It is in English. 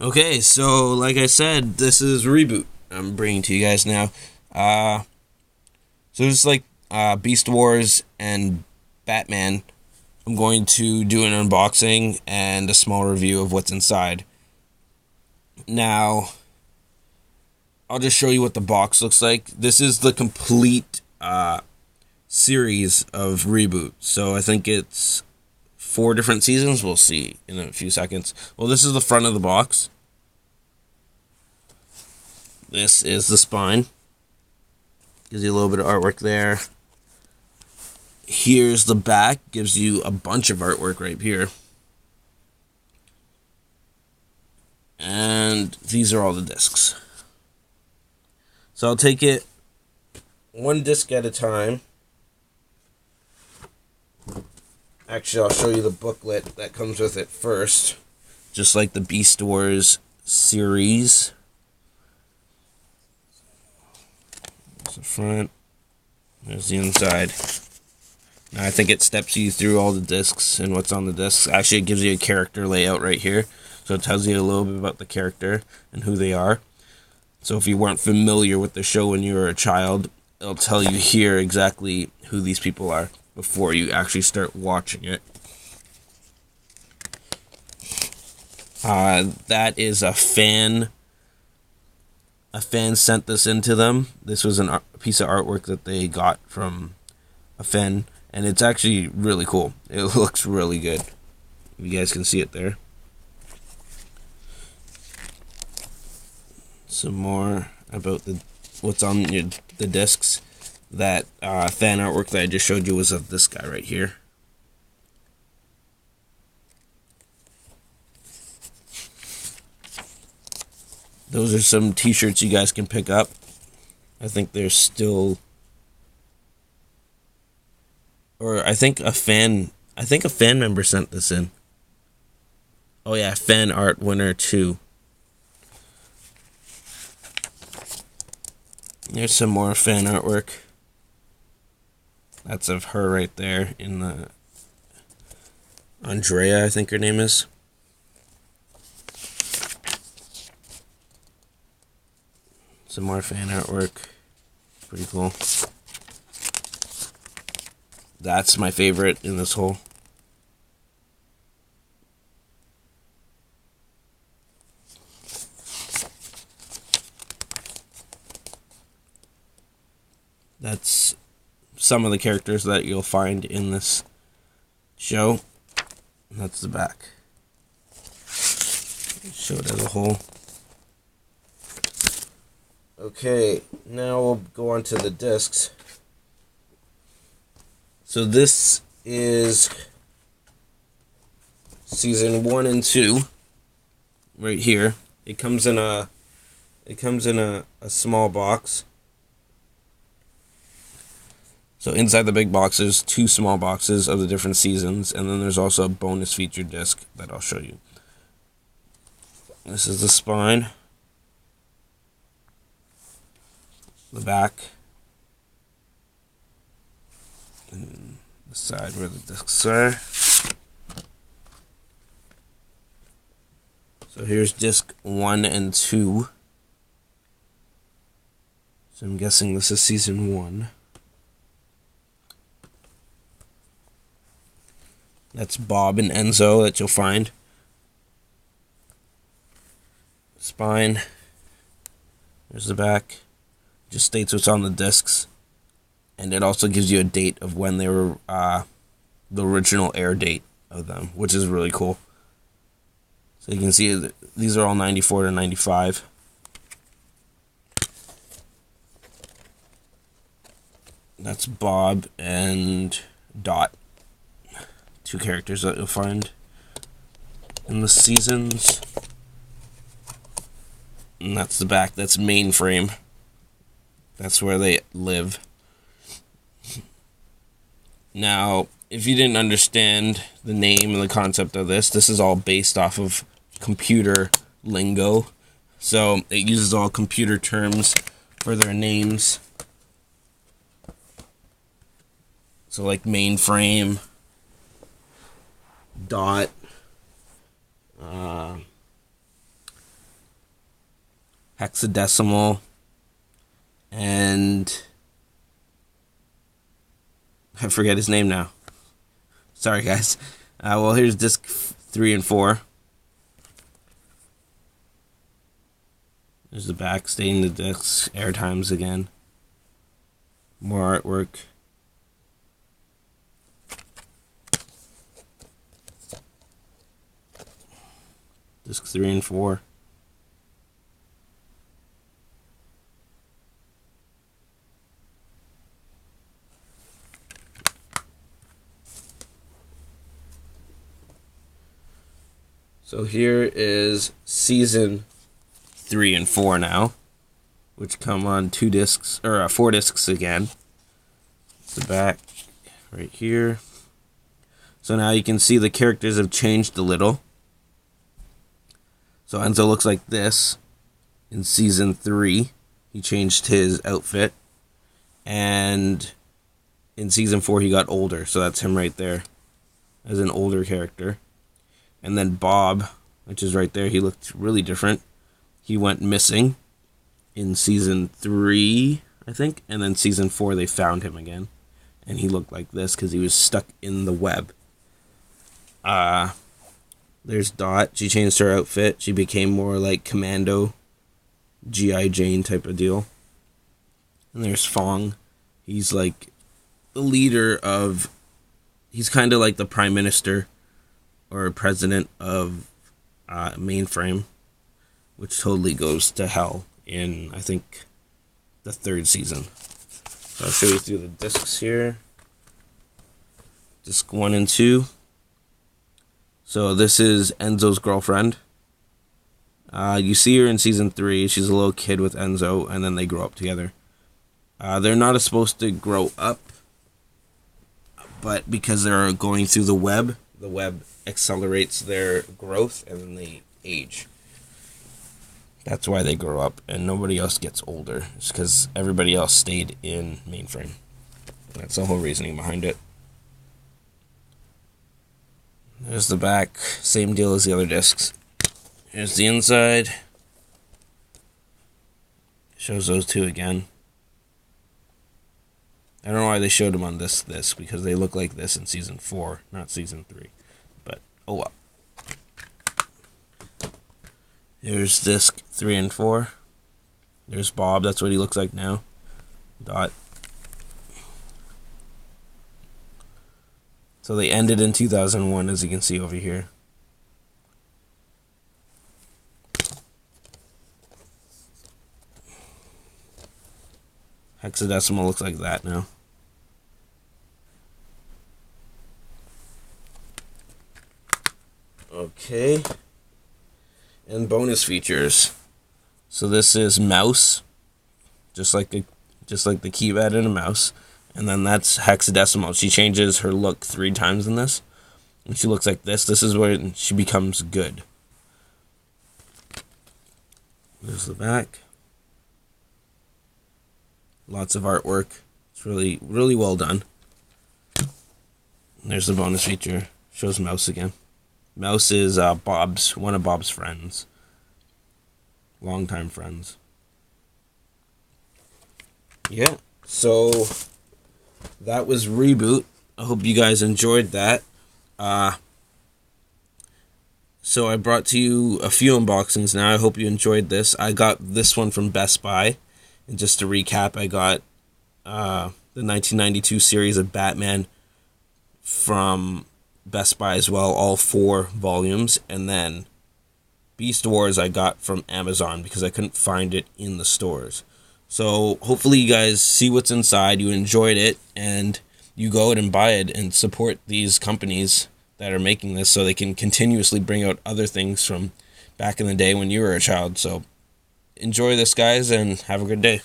Okay, so like I said, this is Reboot. I'm bringing to you guys now. So just like Beast Wars and Batman, I'm going to do an unboxing and a small review of what's inside. Now, I'll just show you what the box looks like. This is the complete series of Reboot. So I think it's 4 different seasons. We'll see in a few seconds. Well, this is the front of the box. This is the spine. Gives you a little bit of artwork there. Here's the back. Gives you a bunch of artwork right here. And these are all the discs. So I'll take it one disc at a time. Actually, I'll show you the booklet that comes with it first. Just like the Beast Wars series. There's the front. There's the inside. Now I think it steps you through all the discs and what's on the discs. Actually, it gives you a character layout right here. So it tells you a little bit about the character and who they are. So if you weren't familiar with the show when you were a child, it'll tell you here exactly who these people are before you actually start watching it. That is a fan. A fan sent this into them. This was a piece of artwork that they got from a fan, and it's actually really cool. It looks really good. You guys can see it there. Some more about what's on the discs. That fan artwork that I just showed you was of this guy right here. Those are some t-shirts you guys can pick up. I think they're still... Or I think a fan member sent this in. Oh yeah, fan art winner 2. There's some more fan artwork. That's of her right there in the... Andrea, I think her name is. Some more fan artwork. Pretty cool. That's my favorite in this whole. That's some of the characters that you'll find in this show. And that's the back. Show it as a whole. Okay, now we'll go on to the discs. So this is season 1 and 2 right here. It comes in a small box. So inside the big box there's 2 small boxes of the different seasons, and then there's also a bonus feature disc that I'll show you. This is the spine. The back. And the side where the discs are. So here's disc 1 and 2. So I'm guessing this is season 1. That's Bob and Enzo that you'll find. Spine. There's the back. Just states what's on the discs. And it also gives you a date of when they were, the original air date of them, which is really cool. So you can see these are all 94 to 95. That's Bob and Dot. 2 characters that you'll find in the seasons. And that's the back. That's Mainframe. That's where they live. Now, if you didn't understand the name and the concept of this is all based off of computer lingo. So it uses all computer terms for their names. So like mainframe, dot, hexadecimal, and I forget his name now. Sorry, guys. Well, here's disc 3 and 4. There's the back, staying the discs, air times again. More artwork. Disc 3 and 4. So here is season 3 and 4 now, which come on 2 discs, or 4 discs again. The back right here. So now you can see the characters have changed a little. So Enzo looks like this in season 3. He changed his outfit. And in season 4 he got older, so that's him right there as an older character. And then Bob, which is right there, he looked really different. He went missing in season 3, I think. And then season 4, they found him again. And he looked like this because he was stuck in the web. There's Dot. She changed her outfit. She became more like Commando, G.I. Jane type of deal. And there's Fong. He's like the leader of... He's kind of like the prime minister or president of Mainframe, which totally goes to hell in, I think, the 3rd season. So I'll show you through the discs here. Disc 1 and 2. So this is Enzo's girlfriend. You see her in season 3. She's a little kid with Enzo, and then they grow up together. They're not supposed to grow up, but because they're going through the web accelerates their growth, and then they age. That's why they grow up, and nobody else gets older. It's because everybody else stayed in Mainframe. That's the whole reasoning behind it. There's the back, same deal as the other discs. Here's the inside. Shows those two again. I don't know why they showed them on this because they look like this in season 4, not season 3. But oh well. Here's disc 3 and 4. There's Bob, that's what he looks like now. Dot. So they ended in 2001, as you can see over here. Hexadecimal looks like that now. Okay. And bonus features. So this is mouse, just like the keypad in a mouse. And then that's hexadecimal. She changes her look 3 times in this. And she looks like this. This is where she becomes good. There's the back. Lots of artwork. It's really, really well done. And there's the bonus feature. Shows Mouse again. Mouse is one of Bob's friends. Longtime friends. Yeah. So that was Reboot. I hope you guys enjoyed that. So I brought to you a few unboxings now. I hope you enjoyed this. I got this one from Best Buy. And just to recap, I got the 1992 series of Batman from Best Buy as well, all 4 volumes. And then Beast Wars I got from Amazon because I couldn't find it in the stores. So hopefully you guys see what's inside, you enjoyed it, and you go out and buy it and support these companies that are making this so they can continuously bring out other things from back in the day when you were a child. So enjoy this, guys, and have a good day.